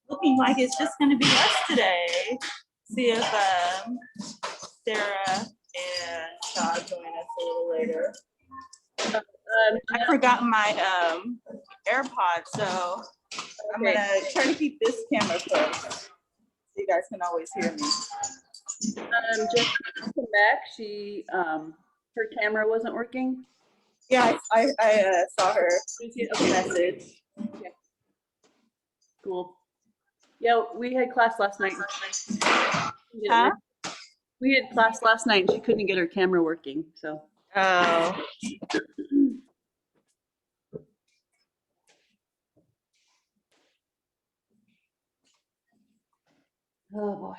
Looking like it's just going to be us today. See if Sarah and Todd join us a little later. I forgot my AirPods, so I'm gonna try to keep this camera close so you guys can always hear me. Just come back. She her camera wasn't working. Yeah, I saw her message. Okay. Cool. Yeah, we had class last night. Huh? We had class last night and she couldn't get her camera working, so. Oh. Oh boy.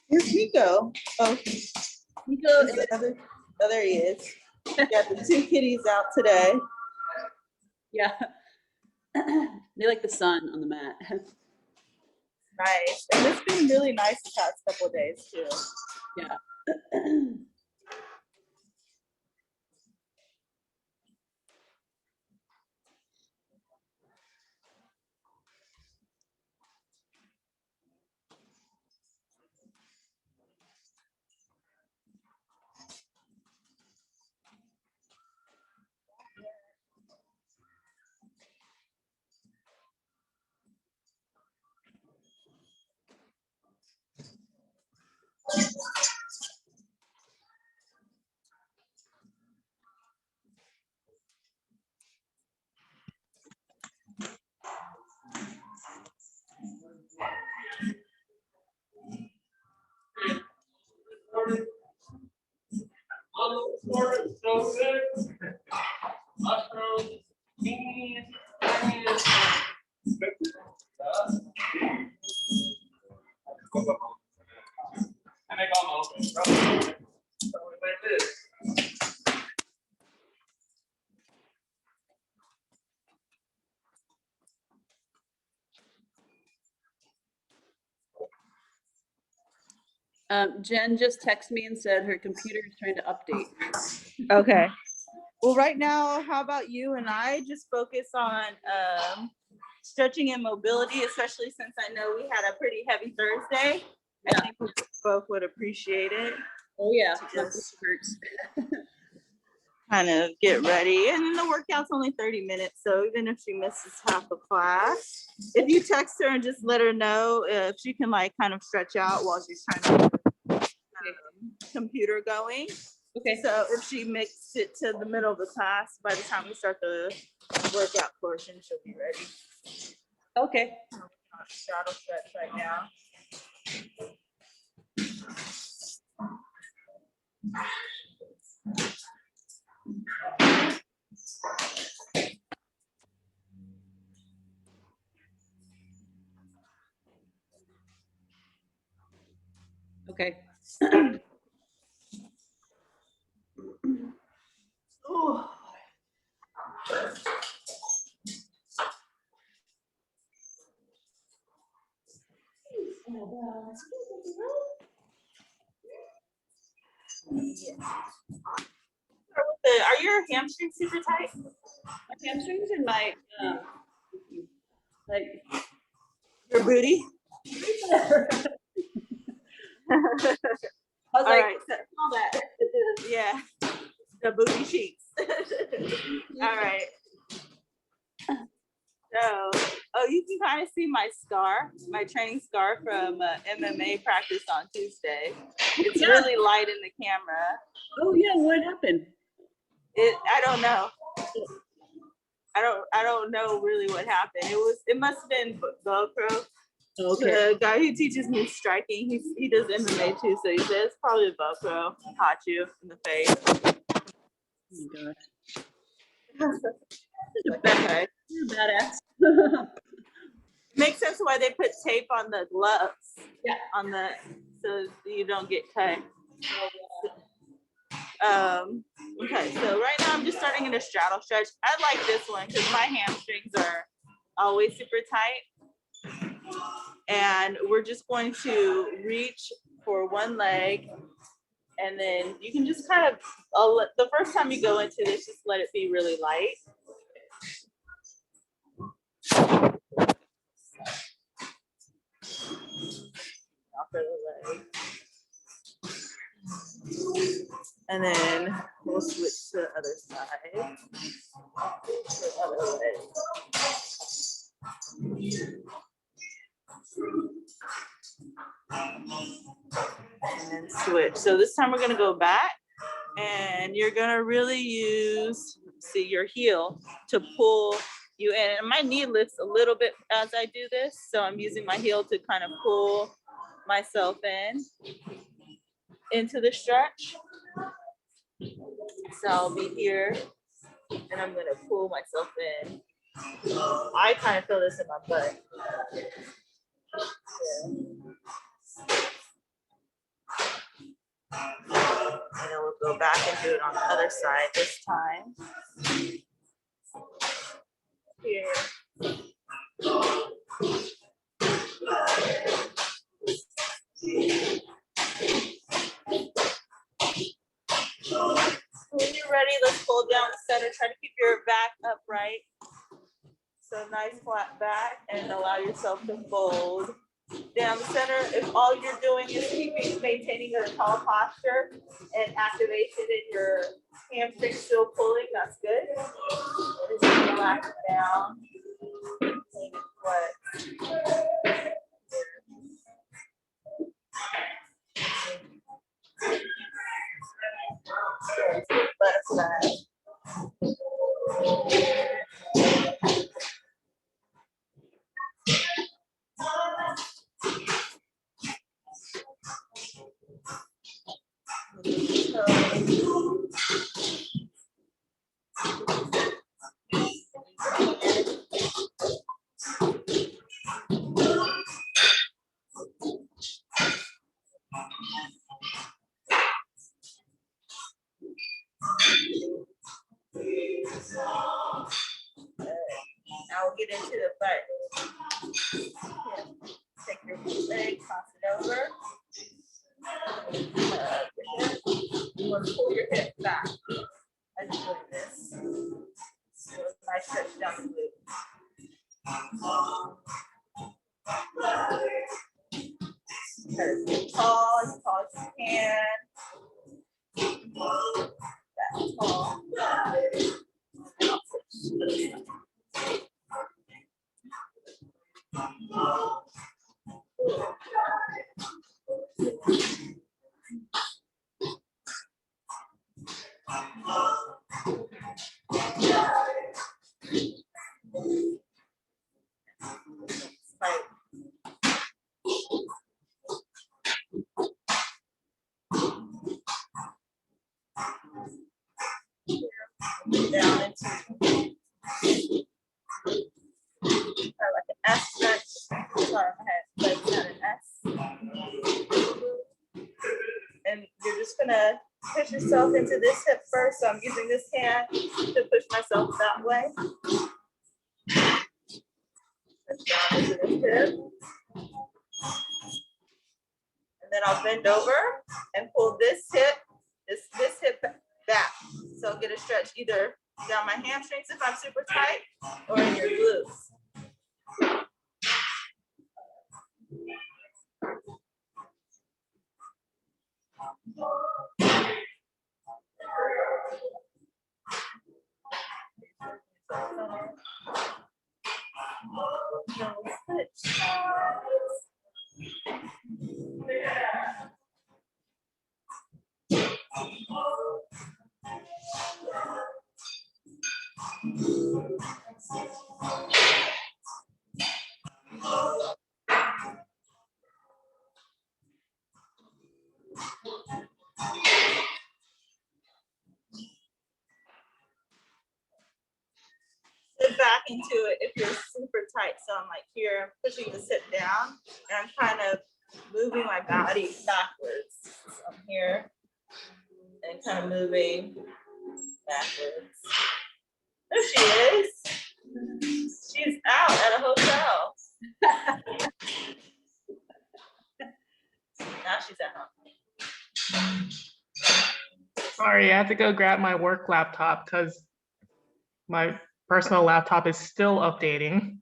Here's Nico. Oh, Nico is oh, there he is. Got the two kitties out today. Yeah. They like the sun on the mat. Nice. And it's been really nice the past couple of days too. Yeah. Jen just texted me and said her computer is trying to update. Okay. Well, right now, how about you and I just focus on stretching and mobility, especially since I know we had a pretty heavy Thursday. Yeah. I think we both would appreciate it. Oh yeah, just kind of get ready. And the workout's only 30 minutes, so even if she misses half a class, if you text her and just let her know if she can like kind of stretch out while she's trying to get the computer going. Okay. So if she makes it to the middle of the class, by the time we start the workout portion, she'll be ready. Okay. Straddle stretch right now. Okay. Ooh. Are your hamstrings super tight? My hamstrings and my like Your booty? I was All like, right, so, all that. yeah, the booty cheeks. All right. So, oh, you can kind of see my scar, my training scar from MMA practice on Tuesday. It's really light in the camera. Oh yeah, what happened? I don't know. I don't know really what happened. It must have been Velcro. Okay. The guy who teaches me striking, he does MMA too, so he says it's probably Velcro caught you in the face. Oh my gosh. Okay. You're badass. Makes sense why they put tape on the gloves. Yeah. On the so you don't get cut. Okay, so right now I'm just starting in a straddle stretch. I like this one because my hamstrings are always super tight. And we're just going to reach for one leg. And then you can just kind of, the first time you go into this, just let it be really light. For the leg. And then we'll switch to the other side. The other leg. And switch. So this time we're gonna go back and you're gonna really use, see, your heel to pull you in. And my knee lifts a little bit as I do this. So I'm using my heel to kind of pull myself into the stretch. So I'll be here and I'm gonna pull myself in. I kind of feel this in my butt. And then we'll go back and do it on the other side this time. Here. When you're ready, let's pull down the center. Try to keep your back upright. So nice flat back and allow yourself to fold down the center. If all you're doing is maintaining a tall posture and activation in your hamstring still pulling, that's good. And just relax down. Butterfly. Now we'll get into the butt. Take your leg, toss it over. You want to pull your hip back as you're doing this. So nice stretch down the glute. Tall as you can. That's tall. down into like an S stretch. Sorry, my head, but it's not an S. And you're just gonna push yourself into this hip first. So I'm using this hand to push myself that way. Push down into this hip. And then I'll bend over and pull this hip, this hip back. So get a stretch either down my hamstrings if I'm super tight or in your glutes. Sit back into it if you're super tight. So I'm like here, I'm pushing the hip down and I'm kind of moving my body backwards. So I'm here and kind of moving backwards. There she is. She's out at a hotel. Now she's at home. Sorry, I have to go grab my work laptop because my personal laptop is still updating.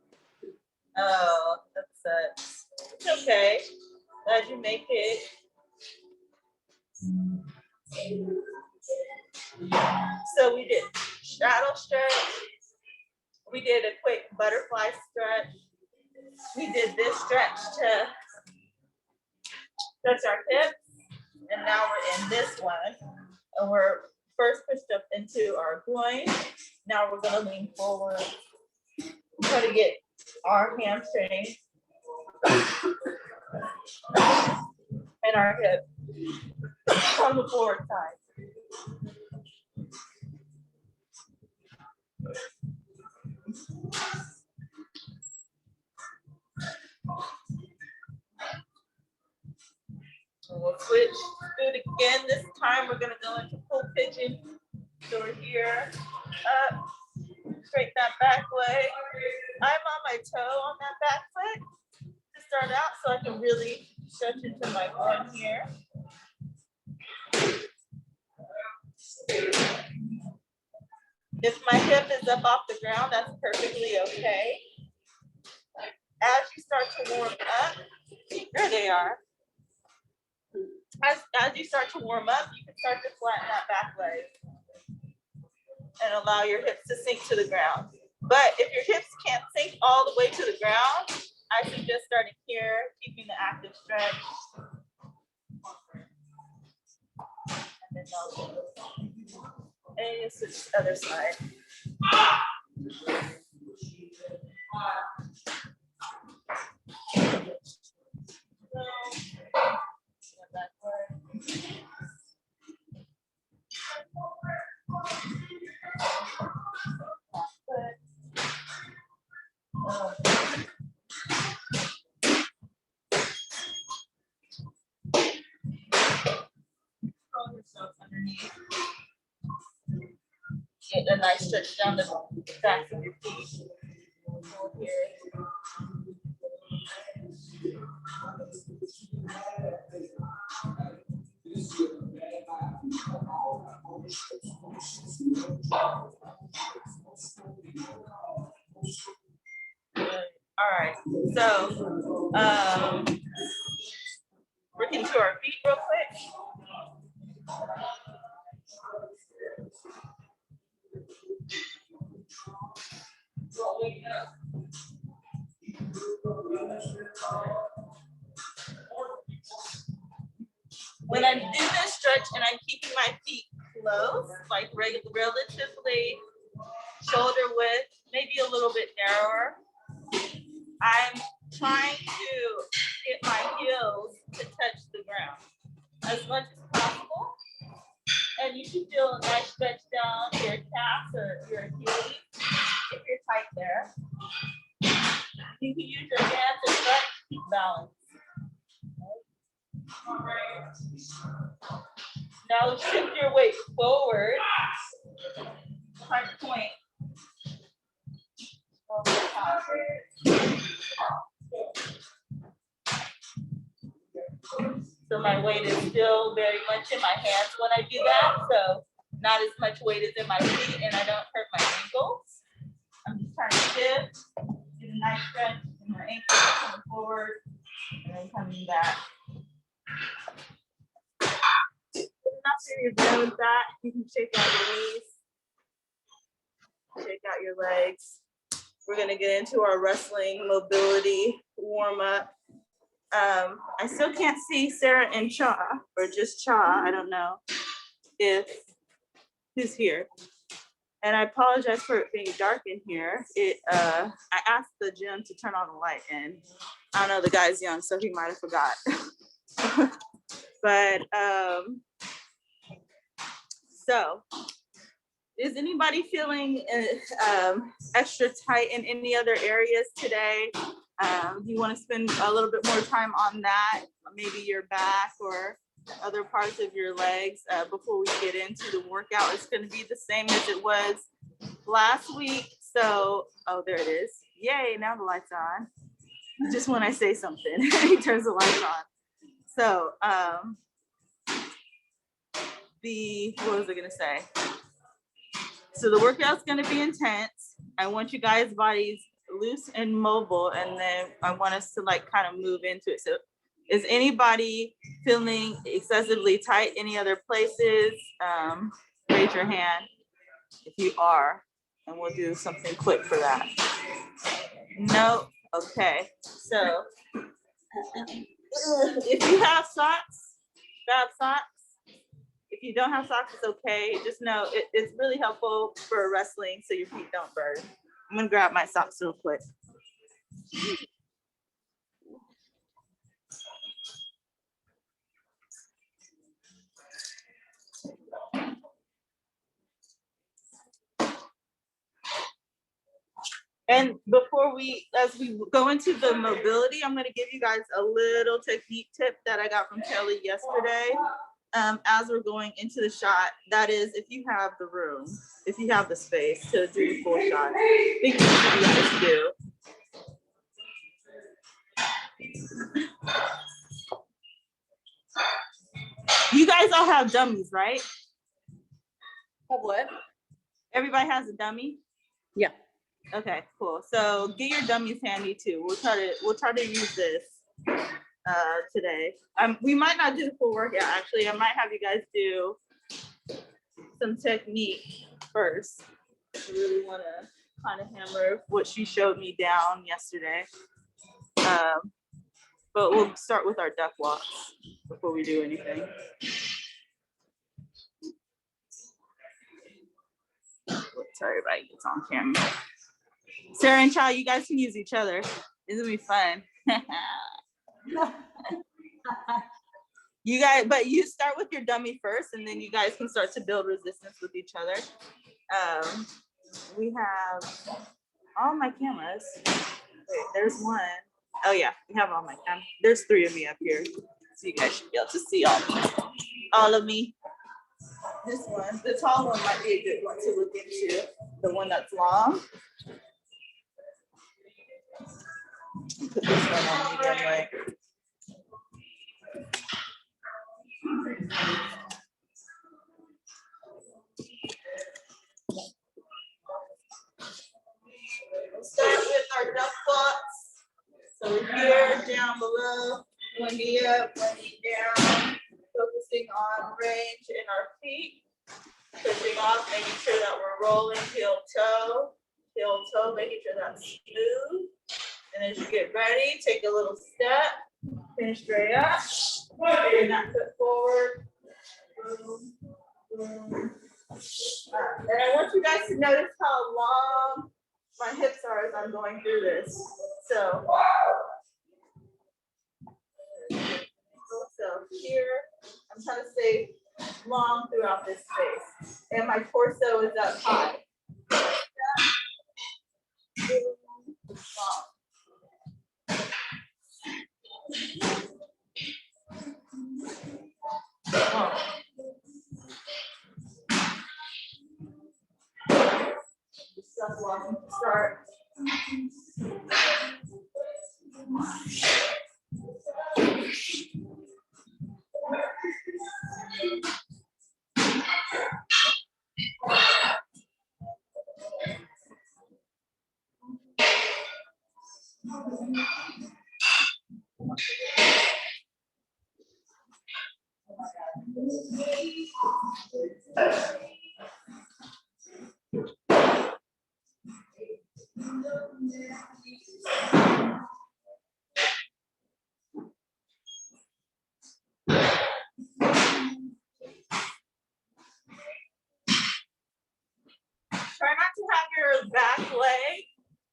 Oh, that sucks. It's okay. Glad you make it. So we did straddle stretch. We did a quick butterfly stretch. We did this stretch to stretch our hips. And now we're in this one. And we're first pushed up into our groin. Now we're gonna lean forward. Try to get our hamstring and our hip on the forward side. And we'll switch, do it again. This time we're gonna go into full pigeon. So we're here, up, straighten that back leg. I'm on my toe on that back foot to start out so I can really stretch into my groin here. If my hip is up off the ground, that's perfectly okay. As you start to warm up, there they are. As you start to warm up, you can start to flatten that back leg and allow your hips to sink to the ground. But if your hips can't sink all the way to the ground, I suggest starting here, keeping the active stretch. And then and switch to the other side. Underneath. Get a nice stretch down the back of your feet. Here. All right, so working to our feet real quick. When I do this stretch and I'm keeping my feet close, like relatively shoulder width, maybe a little bit narrower, I'm trying to get my heels to touch the ground as much as possible. And you should feel a nice stretch down your calves or your Achilles if you're tight there. You can use your hands to stretch, keep balance. All right. Now shift your weight forward. Hard point. Over the top. So my weight is still very much in my hands when I do that. So not as much weight is in my feet and I don't hurt my ankles. I'm just trying to shift, get a nice stretch in my ankles, coming forward and then coming back. After you're done with that, you can shake out your knees, shake out your legs. We're gonna get into our wrestling mobility warm up. I still can't see Sarah and Cha, or just Cha. I don't know if who's here. And I apologize for it being dark in here. I asked the gym to turn on the light, and I don't know, the guy's young, so he might have forgot. But so is anybody feeling extra tight in any other areas today? Do you want to spend a little bit more time on that? Maybe your back or other parts of your legs before we get into the workout. It's going to be the same as it was last week. So, oh, there it is. Yay, now the light's on. Just when I say something, he turns the lights on. So, what was I going to say? So the workout's going to be intense. I want you guys' bodies loose and mobile, and then I want us to like kind of move into it. So is anybody feeling excessively tight any other places? Raise your hand if you are, and we'll do something quick for that. No? Okay. So if you have socks, grab socks. If you don't have socks, it's okay. Just know it's really helpful for wrestling so your feet don't burn. I'm gonna grab my socks real quick. And as we go into the mobility, I'm gonna give you guys a little technique tip that I got from Kelly yesterday. As we're going into the shot, that is, if you have the room, if you have the space to do the full shot, I think you guys do. You guys all have dummies, right? Have what? Everybody has a dummy? Yeah. Okay, cool. So get your dummies handy too. We'll try to use this today. We might not do the full workout actually. I might have you guys do some technique first. I really want to kind of hammer what she showed me down yesterday. But we'll start with our duck walks before we do anything. Sorry, everybody gets on camera. Sarah and Cha, you guys can use each other. This will be fun. You guys, but you start with your dummy first, and then you guys can start to build resistance with each other. We have all my cameras. Wait, there's one. Oh yeah, we have all my cameras. There's 3 of me up here, so you guys should be able to see all of me. This one, the tall one, might be a good one to look into. The one that's long. Put this one on medium way. We'll start with our duck walks. So we're here, down below, 1 knee up, 1 knee down, focusing on range in our feet, pushing off, making sure that we're rolling heel toe, making sure that's smooth. And as you get ready, take a little step, finish straight up, bring that foot forward. Boom, boom. And I want you guys to notice how long my hips are as I'm going through this. So here, I'm trying to stay long throughout this space. And my torso is up high. Long. Step walking to start.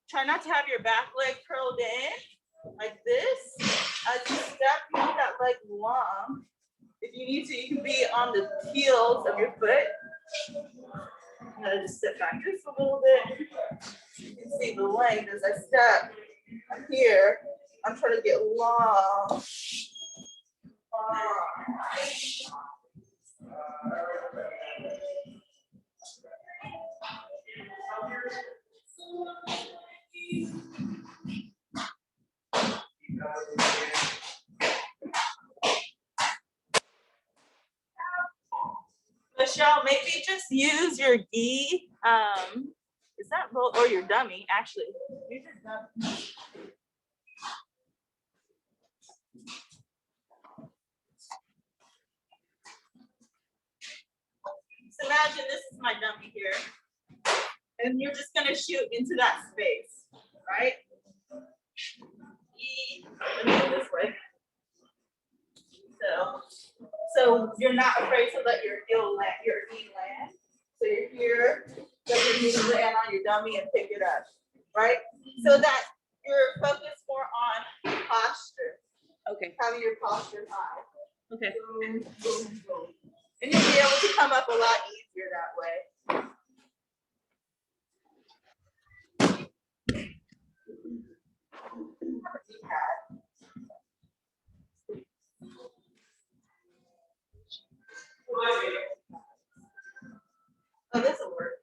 Try not to have your back leg curled in like this. As you step, you need that leg long. If you need to, you can be on the heels of your foot. I'm gonna just step back just a little bit. You can see the length as I step. I'm here. I'm trying to get long. Michelle, maybe just use your gi. Is that roll or your dummy? Actually, use your dummy. So imagine this is my dummy here, and you're just gonna shoot into that space, right? Let me go this way. So you're not afraid to let your knee land. So you're here, let your knee land on your dummy and pick it up, right? So that you're focused more on posture. Okay. Having your posture high. Okay. Boom, boom, boom. And you'll be able to come up a lot easier that way. Oh, this will work.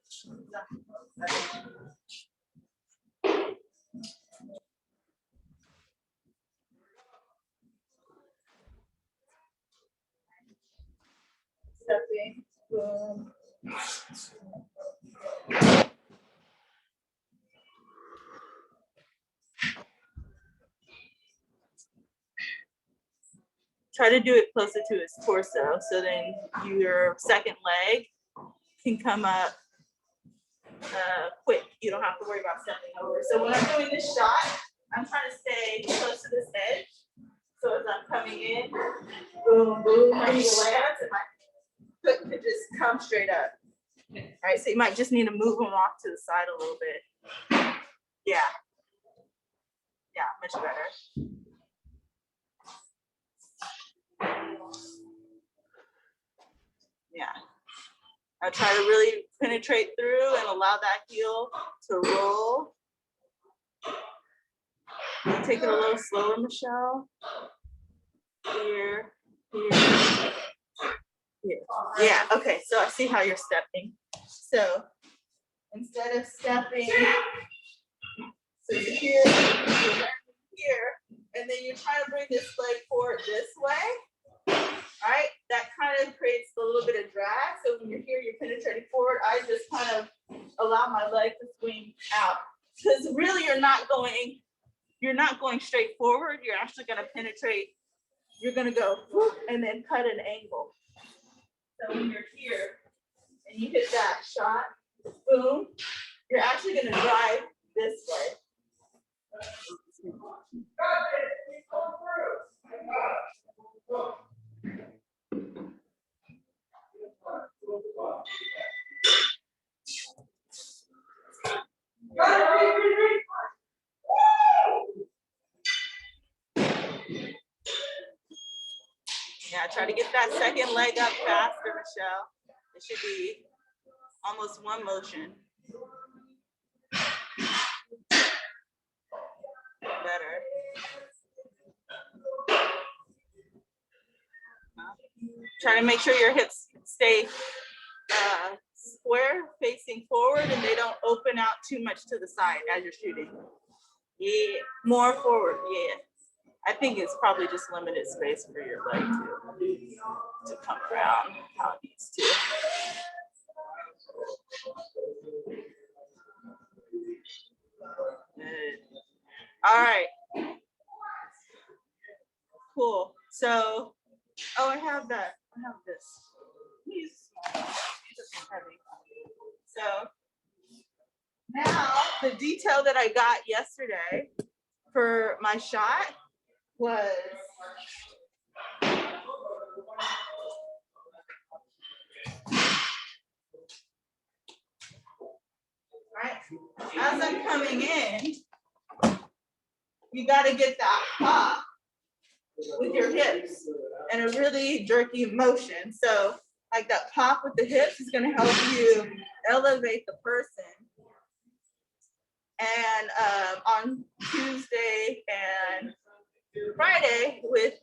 Stepping, boom. Try to do it closer to his torso, so then your second leg can come up quick. You don't have to worry about stepping over. So when I'm doing this shot, I'm trying to stay close to this edge. So as I'm coming in, boom, boom, my knee lands and my foot could just come straight up. All right, so you might just need to move them off to the side a little bit. Yeah. Yeah, much better. Yeah. I try to really penetrate through and allow that heel to roll. Take it a little slower, Michelle. Here, here, here. Yeah, okay, so I see how you're stepping. So instead of stepping, so you're here, and then you're trying to bring this leg forward this way. Right, that kind of creates a little bit of drag. So when you're here, you're penetrating forward. I just kind of allow my leg to swing out, because really you're not going straight forward. You're actually going to penetrate. You're going to go whoop, and then cut an angle. So when you're here and you hit that shot, boom, you're actually going to drive this way. Yeah, try to get that second leg up faster, Michelle. It should be almost one motion. Better. Try to make sure your hips stay square, facing forward, and they don't open out too much to the side as you're shooting. Yeah, more forward, yeah. I think it's probably just limited space for your leg to come around how it needs to. Good. All right. Cool. So, oh, I have that. I have this. These heavy. So now the detail that I got yesterday for my shot was right as I'm coming in, you got to get that pop with your hips and a really jerky motion. So like that pop with the hips is going to help you elevate the person. And on Tuesday and Friday with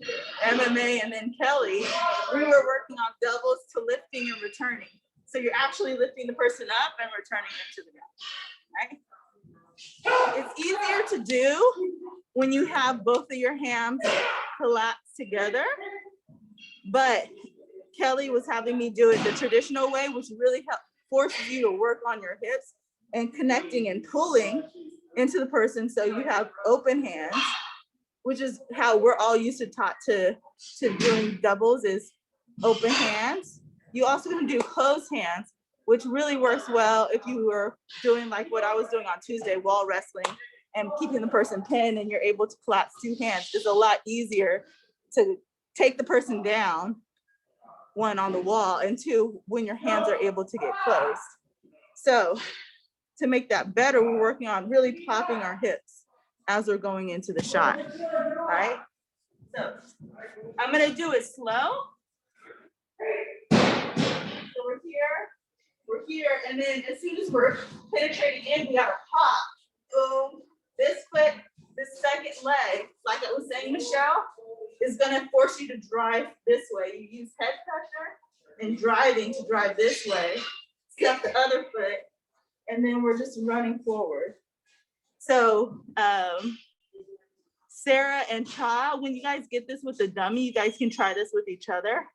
MMA and then Kelly, we were working on doubles to lifting and returning. So you're actually lifting the person up and returning them to the ground, right? It's easier to do when you have both of your hands collapsed together, but Kelly was having me do it the traditional way, which really forces you to work on your hips and connecting and pulling into the person so you have open hands, which is how we're all used to taught to doing doubles is open hands. You also can do closed hands, which really works well if you were doing like what I was doing on Tuesday, wall wrestling, and keeping the person pinned and you're able to collapse two hands. It's a lot easier to take the person down, one on the wall, and two, when your hands are able to get closed. So to make that better, we're working on really popping our hips as we're going into the shot, right? So I'm gonna do it slow. So we're here, and then as soon as we're penetrating in, we gotta pop, boom. This foot, this second leg, like I was saying, Michelle, is gonna force you to drive this way. You use head pressure and driving to drive this way. Step the other foot, and then we're just running forward. So Sarah and Cha, when you guys get this with the dummy, you guys can try this with each other.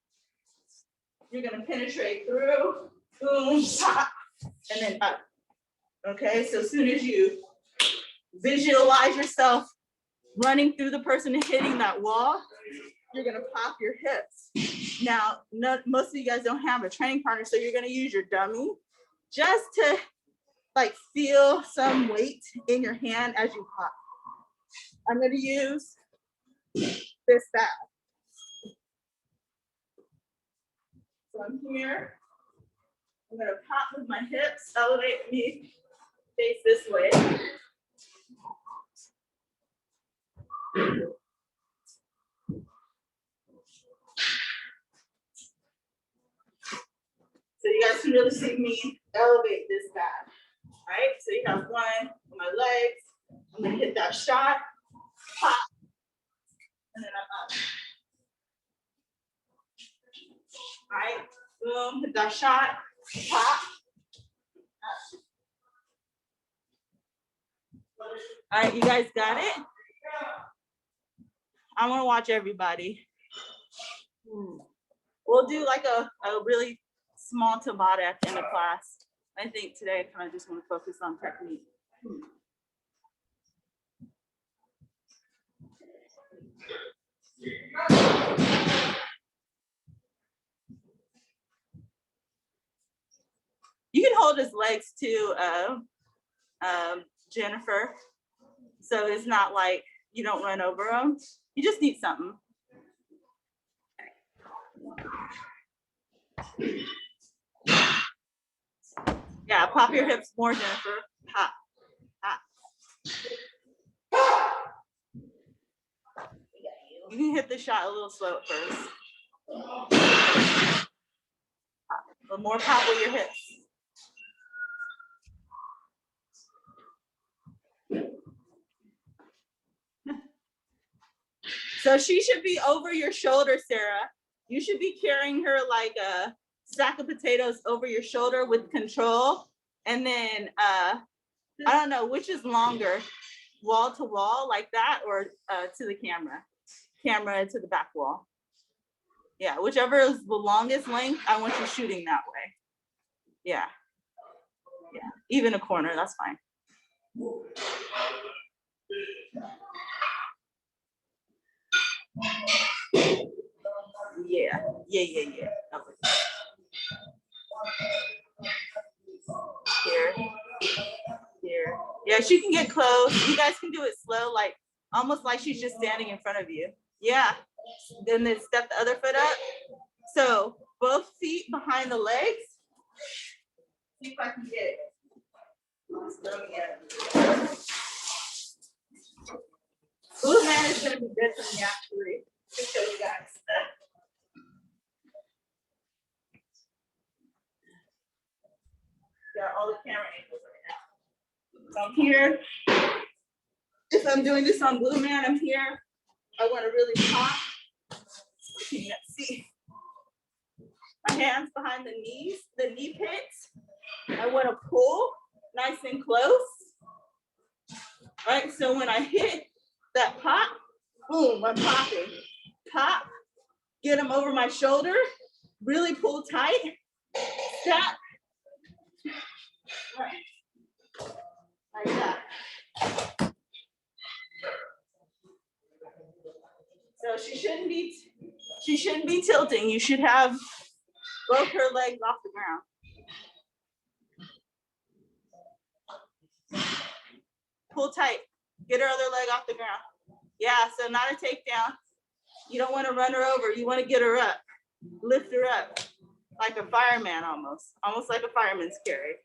You're gonna penetrate through, boom, pop, and then up. Okay, so as soon as you visualize yourself running through the person and hitting that wall, you're gonna pop your hips. Now, most of you guys don't have a training partner, so you're gonna use your dummy just to like feel some weight in your hand as you pop. I'm gonna use this back. So I'm here. I'm gonna pop with my hips, elevate me, face this way. So you guys can really see me elevate this back, right? So you have one on my legs. I'm gonna hit that shot, pop, and then I'm up. All right, boom, hit that shot, pop, up. All right, you guys got it? I wanna watch everybody. We'll do like a really small Tabata at the end of class. I think today I kind of just want to focus on technique. You can hold his legs too, Jennifer. So it's not like you don't run over him. You just need something. Yeah, pop your hips more, Jennifer. Pop, pop. You can hit the shot a little slow at first. A little more pop with your hips. So she should be over your shoulder, Sarah. You should be carrying her like a sack of potatoes over your shoulder with control. And then I don't know which is longer, wall to wall like that, or to the camera to the back wall. Yeah, whichever is the longest length, I want you shooting that way. Yeah. Yeah, even a corner, that's fine. Yeah. Okay. Here. Yeah, she can get close. You guys can do it slow, like almost like she's just standing in front of you. Yeah. Then step the other foot up. So both feet behind the legs. See if I can get it. Blue man is gonna be good for me actually. To show you guys. Got all the camera angles right now. So I'm here. If I'm doing this on Blue Man, I'm here. I want to really pop. Let's see. My hands behind the knees, the knee pits. I want to pull nice and close. All right, so when I hit that pop, boom, I'm popping. Pop, get them over my shoulder, really pull tight, step. Right. Like that. So she shouldn't be tilting. You should have both her legs off the ground. Pull tight. Get her other leg off the ground. Yeah, so not a takedown. You don't want to run her over. You want to get her up. Lift her up. Like a fireman almost. Almost like a fireman's carry.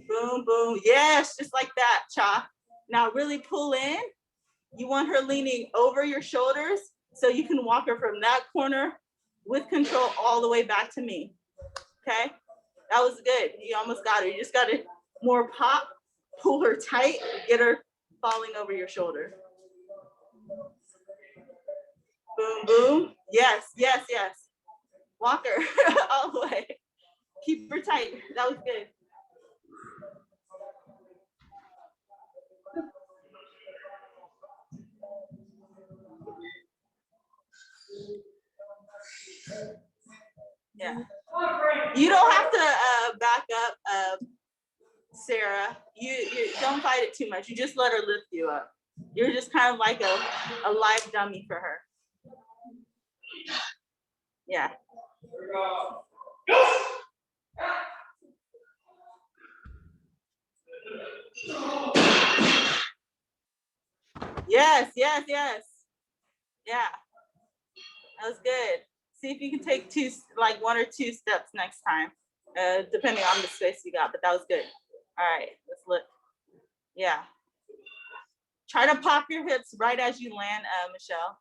Boom, boom. Yes, just like that, Cha. Now really pull in. You want her leaning over your shoulders so you can walk her from that corner with control all the way back to me. Okay, that was good. You almost got her. You just got to more pop, pull her tight, get her falling over your shoulder. Boom, boom. Yes, yes, yes. Walk her all the way. Keep her tight. That was good. Yeah. You don't have to back up, Sarah. You don't fight it too much. You just let her lift you up. You're just kind of like a live dummy for her. Yeah. Yes, yes, yes. Yeah. That was good. See if you can take like 1 or 2 steps next time, depending on the space you got, but that was good. All right, let's look. Yeah. Try to pop your hips right as you land, Michelle.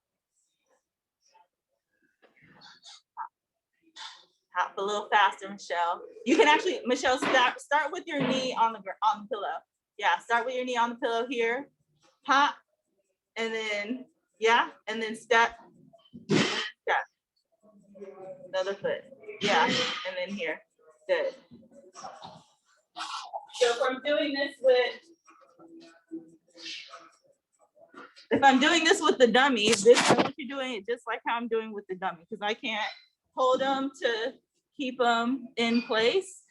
Hop a little faster, Michelle. You can actually, Michelle, start with your knee on the pillow. Yeah, start with your knee on the pillow here. Pop, and then, yeah, and then step. Step. Another foot. Yeah, and then here. Good. So if I'm doing this with the dummy, I want you doing it just like how I'm doing with the dummy, because I can't hold them to keep them in place.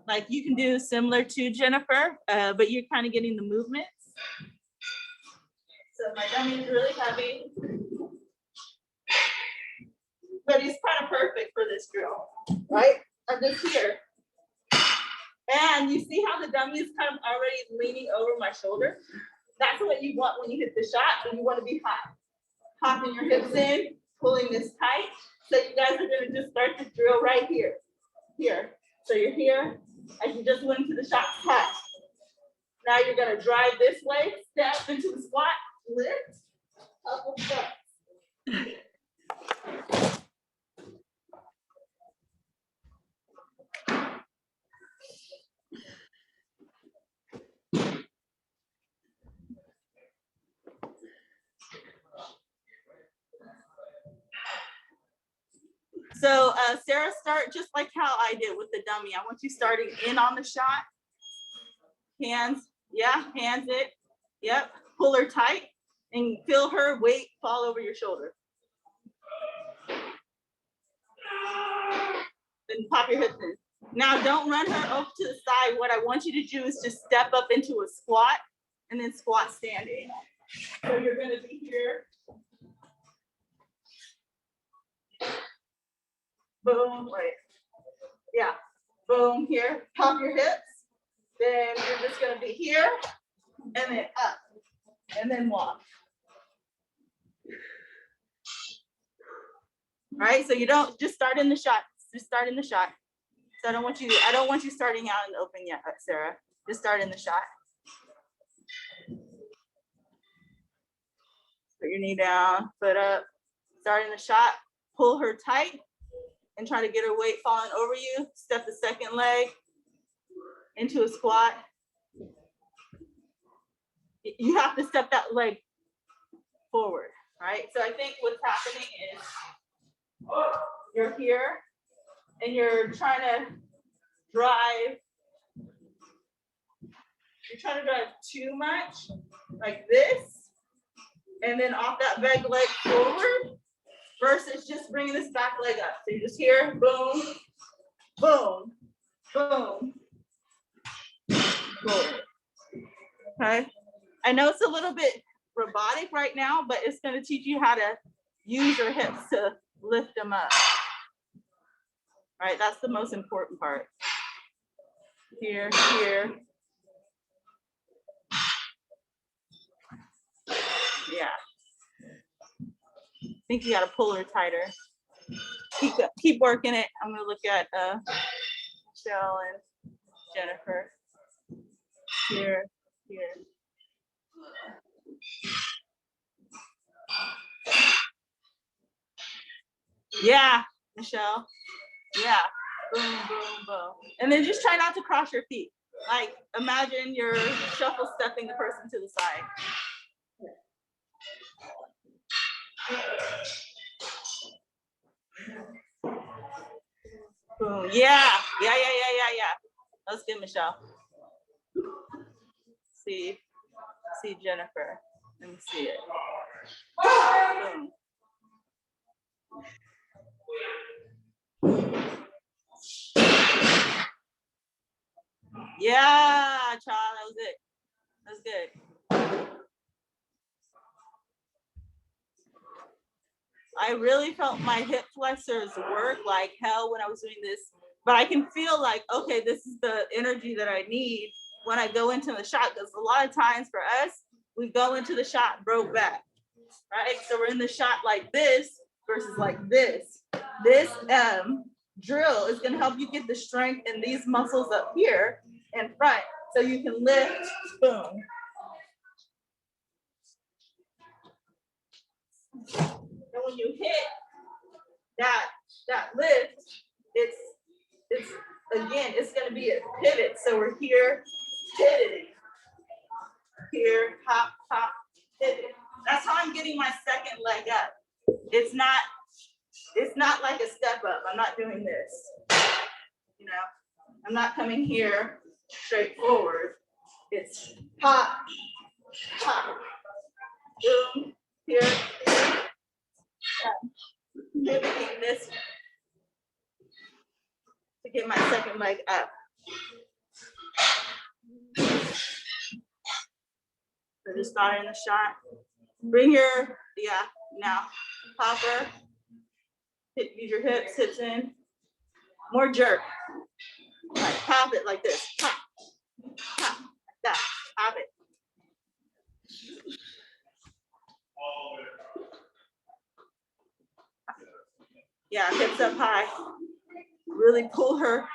Like you can do similar to Jennifer, but you're kind of getting the movements. So my dummy is really heavy, but he's kind of perfect for this drill, right? I'm just here. And you see how the dummy is kind of already leaning over my shoulder? That's what you want when you hit the shot, and you want to be hot. Popping your hips in, pulling this tight. So you guys are going to just start to drill right here. Here. So you're here, as you just went into the shot, touch. Now you're gonna drive this way, step into the squat, lift, couple steps. So Sarah, start just like how I did with the dummy. I want you starting in on the shot. Hands, yeah, hands it. Yep, pull her tight and feel her weight fall over your shoulder. Then pop your hips in. Now don't run her over to the side. What I want you to do is just step up into a squat and then squat standing. So you're gonna be here. Boom, wait. Yeah, boom, here, pop your hips. Then you're just gonna be here and then up and then walk. All right, so you don't just start in the shot, just start in the shot. So I don't want you starting out in the open yet, Sarah. Just start in the shot. Put your knee down, foot up, start in the shot, pull her tight and try to get her weight falling over you. Step the second leg into a squat. You have to step that leg forward, right? So I think what's happening is you're here and you're trying to drive. You're trying to drive too much, like this, and then off that back leg forward, versus just bringing this back leg up. So you just here, boom, boom, boom, boom. Okay. I know it's a little bit robotic right now, but it's going to teach you how to use your hips to lift them up. All right, that's the most important part. Here, here. Yeah. I think you got to pull her tighter. Keep working it. I'm going to look at Michelle and Jennifer. Here, here. Yeah, Michelle. Yeah. Boom, boom, boom. And then just try not to cross your feet. Like imagine you're shuffle stepping the person to the side. Boom. Yeah. That's good, Michelle. See Jennifer. Let me see it. Boom. Yeah, child, that was it. That's good. I really felt my hip flexors work like hell when I was doing this, but I can feel like, okay, this is the energy that I need when I go into the shot, because a lot of times for us, we go into the shot broke back, right? So we're in the shot like this versus like this. This drill is gonna help you get the strength in these muscles up here in front, so you can lift, boom. And when you hit that lift, it's again, it's gonna be a pivot. So we're here, pivoting. Here, hop, hop, pivot. That's how I'm getting my second leg up. It's not like a step up. I'm not doing this. You know, I'm not coming here straight forward. It's hop, hop, boom, here, pivoting this to get my second leg up. So just start in the shot. Bring your, now, popper. Use your hips in. More jerk. Like pop it like this. Pop, pop, like that. Pop it. Yeah, hips up high. Really pull her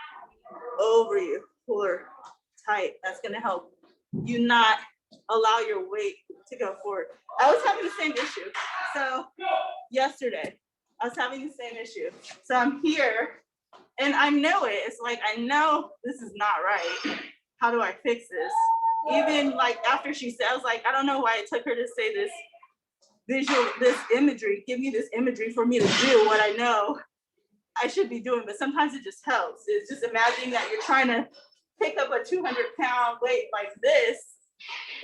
over you. Pull her tight. That's gonna help you not allow your weight to go forward. I was having the same issue. So yesterday, I was having the same issue. So I'm here and I know it. It's like, I know this is not right. How do I fix this? Even like after she said, I was like, I don't know why it took her to say this visual, this imagery, give me this imagery for me to do what I know I should be doing, but sometimes it just helps. It's just imagining that you're trying to pick up a 200-pound weight like this.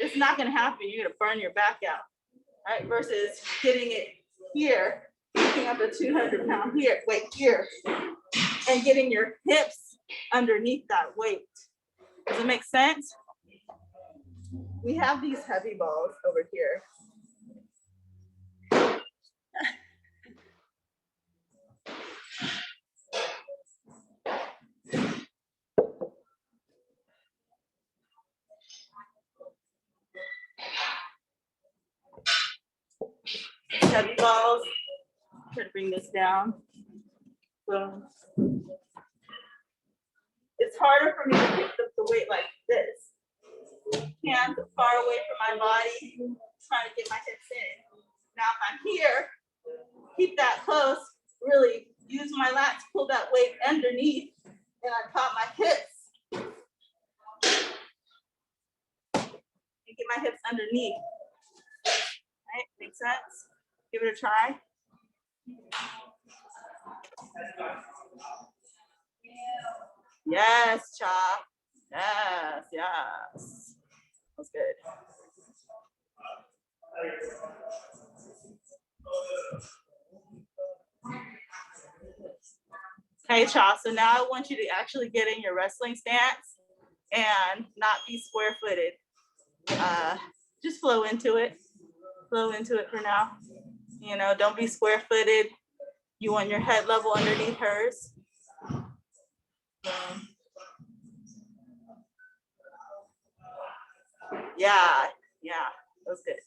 It's not gonna happen. You're gonna burn your back out, right? Versus getting it here, picking up a 200-pound weight here, and getting your hips underneath that weight. Does it make sense? We have these heavy balls over here. Heavy balls. Try to bring this down. Boom. It's harder for me to pick up the weight like this. Hands far away from my body, trying to get my hips in. Now if I'm here, keep that close, really use my lats to pull that weight underneath, and I pop my hips. And get my hips underneath. Right, makes sense? Give it a try. Yes, Cha. Yes, yes. That's good. Okay, Cha. So now I want you to actually get in your wrestling stance and not be square-footed. Just flow into it. Flow into it for now. You know, don't be square-footed. You want your head level underneath hers. Yeah, yeah, that's good.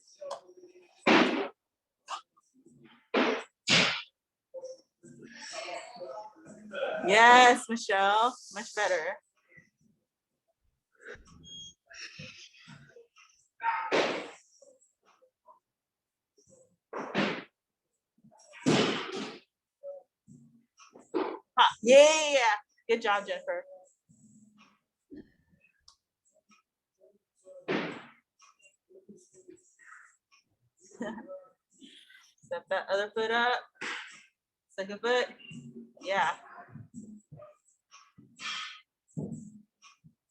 Yes, Michelle, much better. Yeah, good job, Jennifer. Step that other foot up. Second foot. Yeah.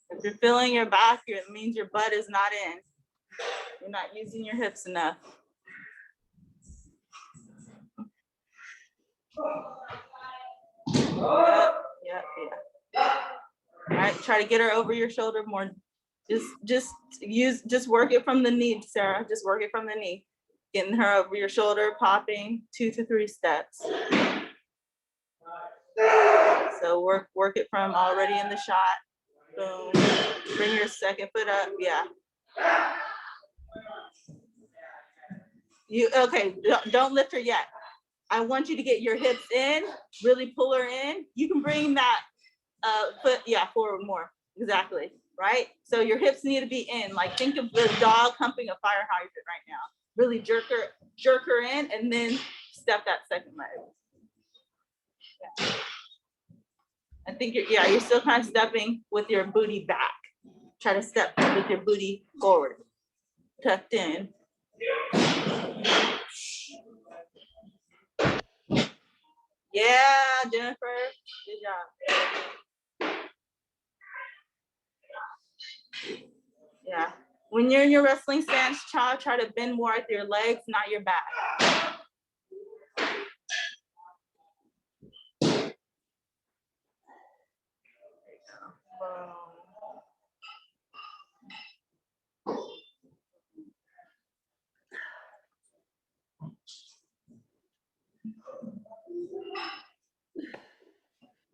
If you're feeling your back, it means your butt is not in. You're not using your hips enough. Yep. All right, try to get her over your shoulder more. Just work it from the knee, Sarah. Just work it from the knee. Getting her over your shoulder, popping 2 to 3 steps. So work it from already in the shot. Boom. Bring your second foot up. Yeah. Okay, don't lift her yet. I want you to get your hips in, really pull her in. You can bring that foot, forward more. Exactly, right? So your hips need to be in. Like think of the dog humping a fire hydrant right now. Really jerk her in, and then step that second leg. Yeah. I think you're still kind of stepping with your booty back. Try to step with your booty forward, tucked in. Yeah, Jennifer, good job. Yeah, when you're in your wrestling stance, child, try to bend more with your legs, not your back.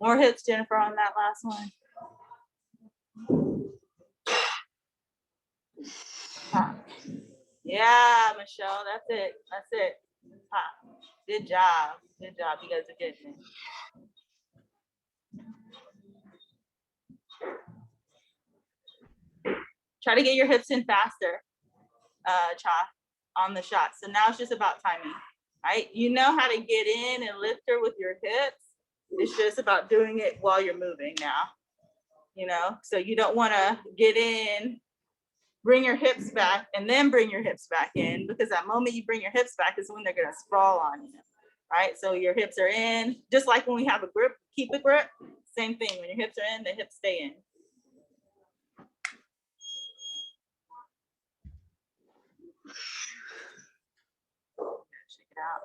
More hips, Jennifer, on that last one. Pop. Yeah, Michelle, that's it. That's it. Pop. Good job. Good job. You guys are getting it. Try to get your hips in faster, Cha, on the shot. So now it's just about timing, right? You know how to get in and lift her with your hips. It's just about doing it while you're moving now, you know? So you don't wanna get in, bring your hips back, and then bring your hips back in, because that moment you bring your hips back is when they're gonna sprawl on you, right? So your hips are in, just like when we have a grip, keep a grip, same thing. When your hips are in, the hips stay in. Shake it out.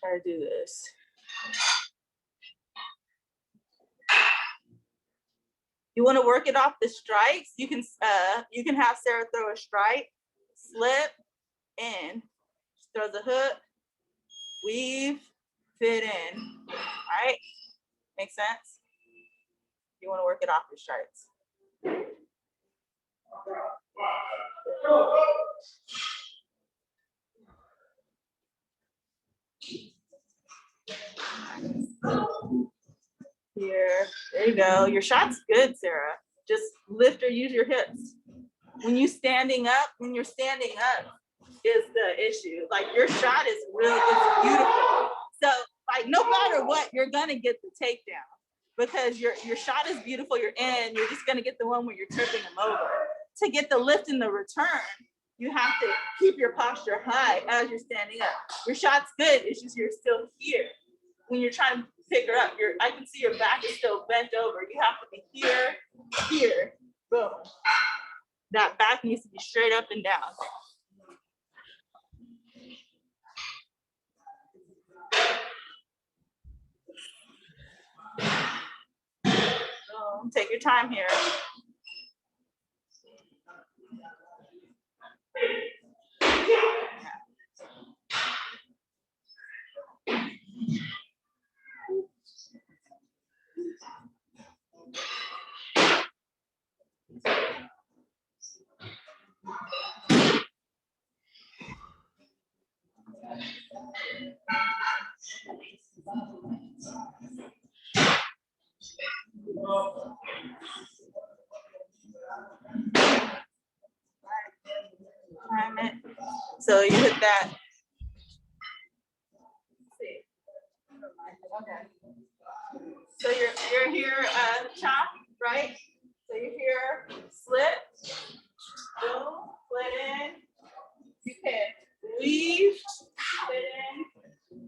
Try to do this. You want to work it off the strikes. You can have Sarah throw a strike, slip, in, just throw the hook, weave, fit in. All right, makes sense. You want to work it off the strikes. Here, there you go. Your shot's good, Sarah. Just lift or use your hips. When you're standing up is the issue. Like your shot is really, it's beautiful. So like no matter what, you're gonna get the takedown because your shot is beautiful. You're just gonna get the one where you're tripping them over. To get the lift and the return, you have to keep your posture high as you're standing up. Your shot's good, it's just you're still here. When you're trying to pick her up, I can see your back is still bent over. You have to be here, here, boom. That back needs to be straight up and down. Boom. Take your time here. Time it. So you hit that. Okay. So you're here, chop, right? So you're here, slip, boom, split in. You can weave, split in.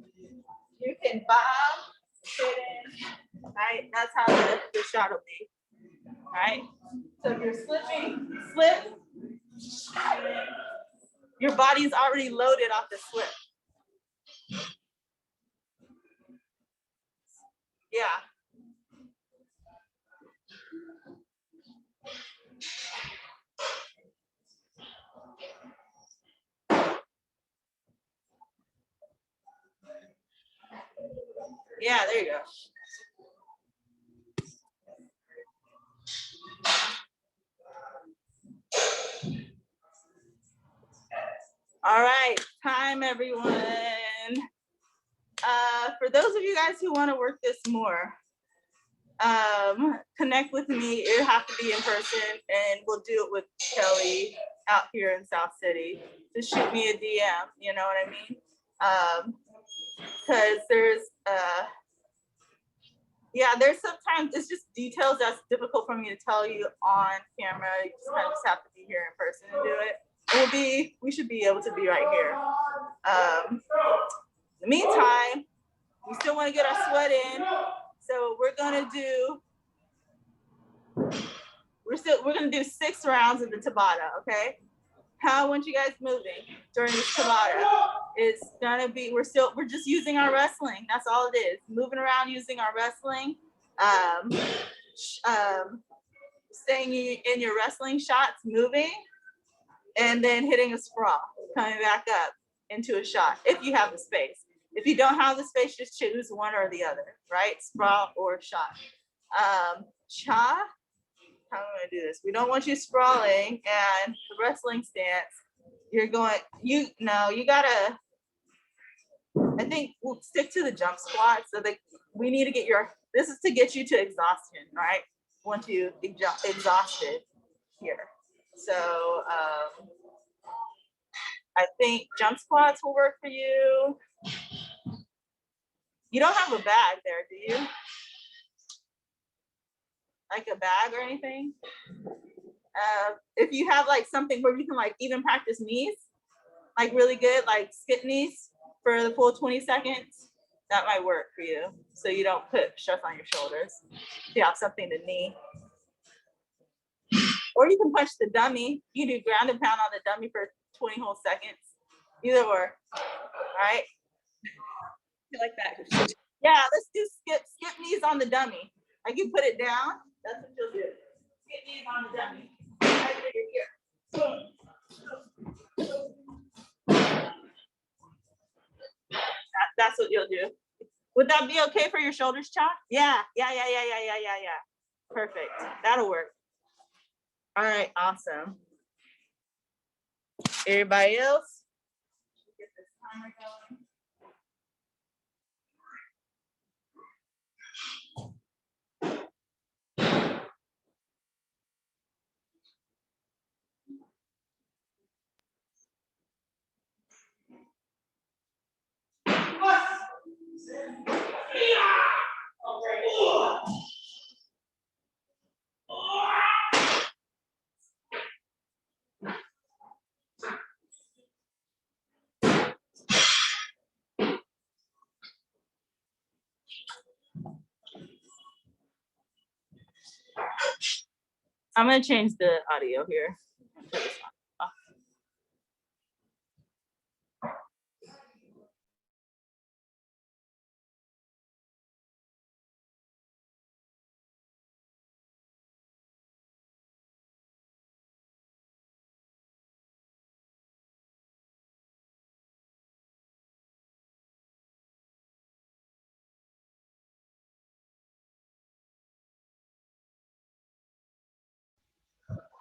You can bob, split in. Right? That's how the shot will be. Right? So if you're slipping, slip. Your body's already loaded off the slip. Yeah. Yeah, there you go. All right, time everyone. For those of you guys who want to work this more, connect with me. It have to be in person, and we'll do it with Kelly out here in South City. Just shoot me a DM, you know what I mean? Because there's sometimes it's just details that's difficult for me to tell you on camera. You just kind of just have to be here in person and do it. We should be able to be right here. In the meantime, we still want to get our sweat in. So we're gonna do 6 rounds of the Tabata, okay? How I want you guys moving during this Tabata is gonna be, we're just using our wrestling. That's all it is. Moving around using our wrestling. Staying in your wrestling shots, moving, and then hitting a sprawl, coming back up into a shot if you have the space. If you don't have the space, just choose one or the other, right? Sprawl or shot. Cha, how am I gonna do this? We don't want you sprawling, and the wrestling stance, you gotta I think we'll stick to the jump squat. So that we need to get this is to get you to exhaustion, right? Once you exhausted here. So I think jump squats will work for you. You don't have a bag there, do you? Like a bag or anything? If you have like something where you can like even practice knees, like really good, like skip knees for the full 20 seconds, that might work for you. So you don't put stress on your shoulders. If you have something to knee. Or you can punch the dummy. You do ground and pound on the dummy for 20 whole seconds. Either or, all right? You like that? Yeah, let's do skip knees on the dummy. Like you put it down, that's what you'll do. Skip knees on the dummy. Right here. That's what you'll do. Would that be okay for your shoulders, Chalk? Yeah. Perfect. That'll work. All right, awesome. Everybody else? Get this timer going. I'm gonna change the audio here.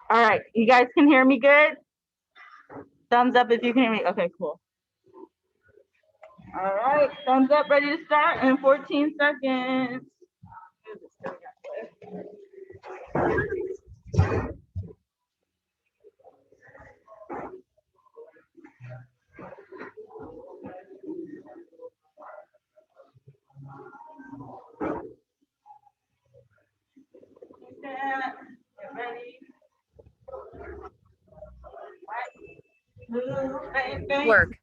All right, you guys can hear me good? Thumbs up if you can hear me. Okay, cool. All right, thumbs up, ready to start in 14 seconds. 10, get ready. Move, bang, bang. Work.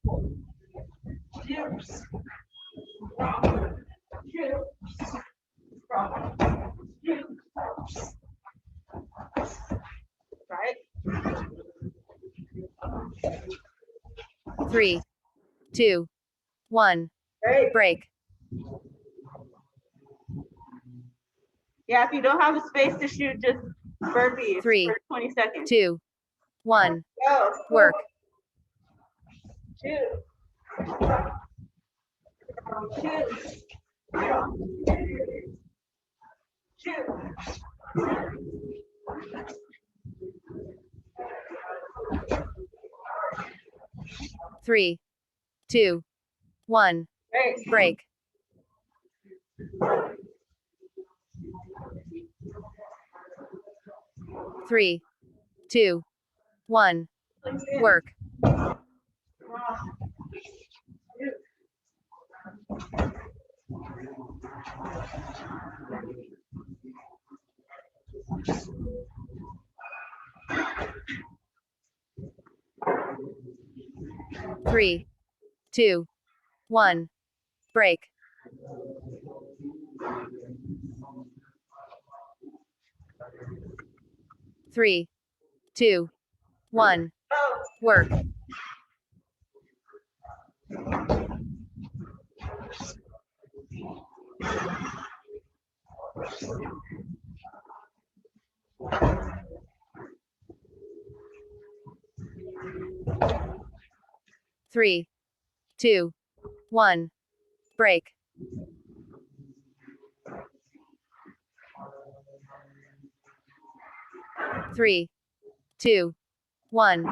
Right? 3, 2, 1. Right. Break. Yeah, if you don't have a space to shoot, just burpees 3, for 20 seconds. 2, 1. Go. Work. 2. 2. 2. 3, 2, 1. Right. Break. 3, 2, 1. Work. 3, 2, 1. Break. 3, 2, 1. Work. 3, 2, 1. Break. 3, 2, 1.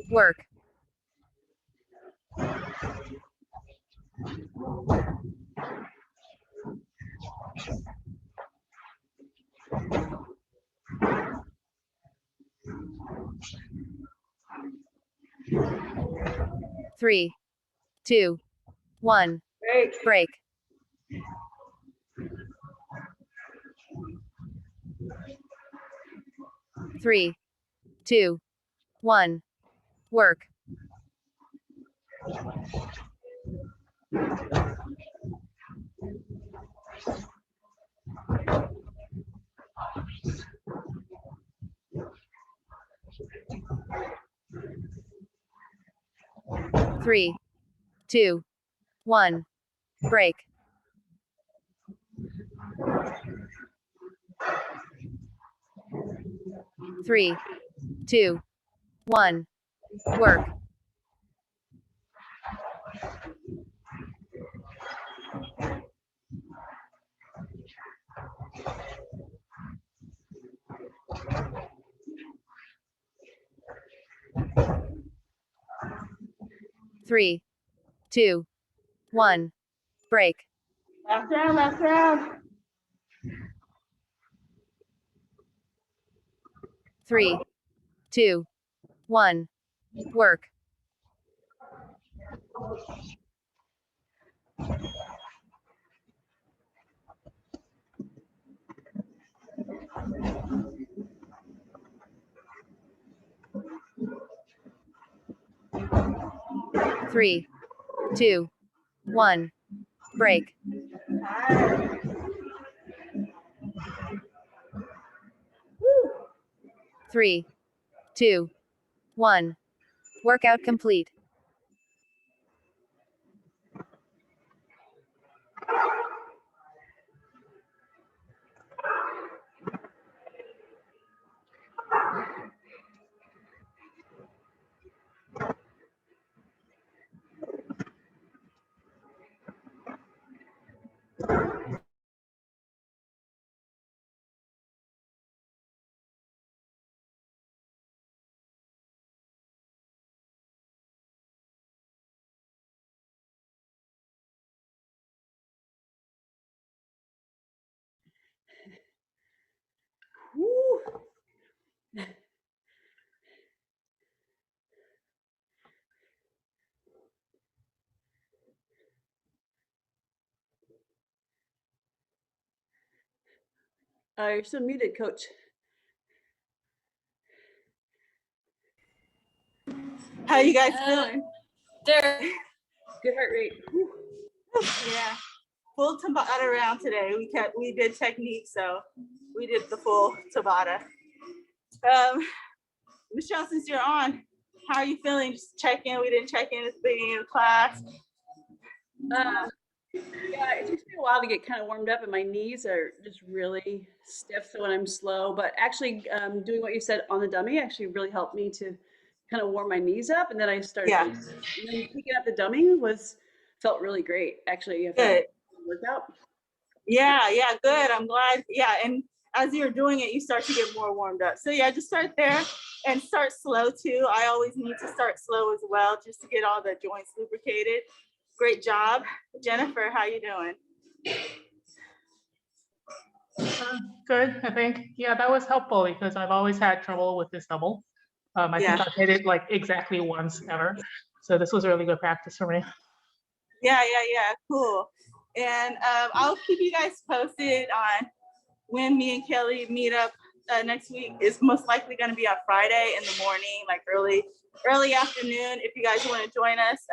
Work. Three, two, one. Break. Three, two, one. Work. Three, two, one. Break. Three, two, one. Work. Three, two, one. Break. Last round, last round. Three, two, one. Work. Three, two, one. Break. Three, two, one. Workout complete. Woo. You're still muted, coach. How you guys feeling? There. Good heart rate. Woo. Yeah. Full Tabata round today. We did technique, so we did the full Tabata. Michelle, since you're on, how are you feeling? Just check in. We didn't check in at the beginning of class. Yeah, it takes me a while to get kind of warmed up, and my knees are just really stiff. So when I'm slow, but actually doing what you said on the dummy actually really helped me to kind of warm my knees up, and then I started. Yeah. And then picking up the dummy felt really great. Actually, you have Good. to work out. Yeah, good. I'm glad. Yeah, and as you're doing it, you start to get more warmed up. So yeah, just start there and start slow too. I always need to start slow as well, just to get all the joints lubricated. Great job. Jennifer, how you doing? Good, I think. Yeah, that was helpful because I've always had trouble with this double. I think Yeah. I've hit it like exactly once ever. So this was a really good practice for me. Yeah, cool. And I'll keep you guys posted on when me and Kelly meet up next week. It's most likely going to be on Friday in the morning, like early afternoon. If you guys want to join us,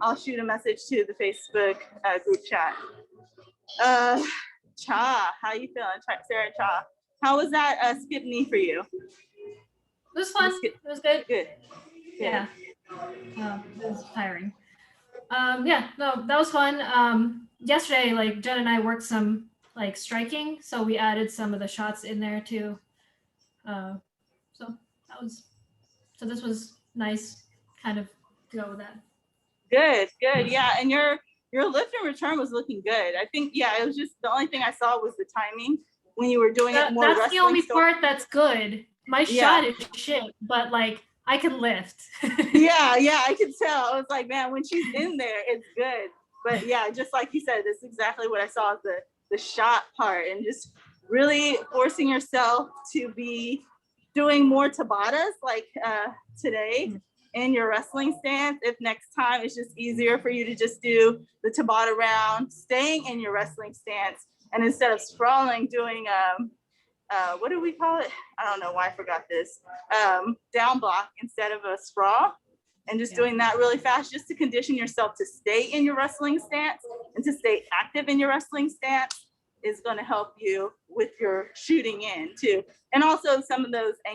I'll shoot a message to the Facebook group chat. Cha, how you feeling? Sarah Cha, how was that skip knee for you? It was fun. It was good. Good. Yeah. It was tiring. Yeah, no, that was fun. Yesterday, like Jen and I worked some like striking, so we added some of the shots in there too. So this was nice, kind of to go with that. Good. Yeah, and your lift and return was looking good. I think, yeah, it was just the only thing I saw was the timing when you were doing it more. That's the only part that's good. My shot is shit, but like I can lift. yeah, I can tell. I was like, man, when she's in there, it's good. But yeah, just like you said, that's exactly what I saw, the shot part, and just really forcing yourself to be doing more Tabatas like today in your wrestling stance. If next time it's just easier for you to just do the Tabata round, staying in your wrestling stance, and instead of sprawling, doing what do we call it? I don't know why I forgot this. Down block instead of a sprawl, and just doing that really fast, just to condition yourself to stay in your wrestling stance and to stay active in your wrestling stance is going to help you with your shooting in too. And also some of those ankle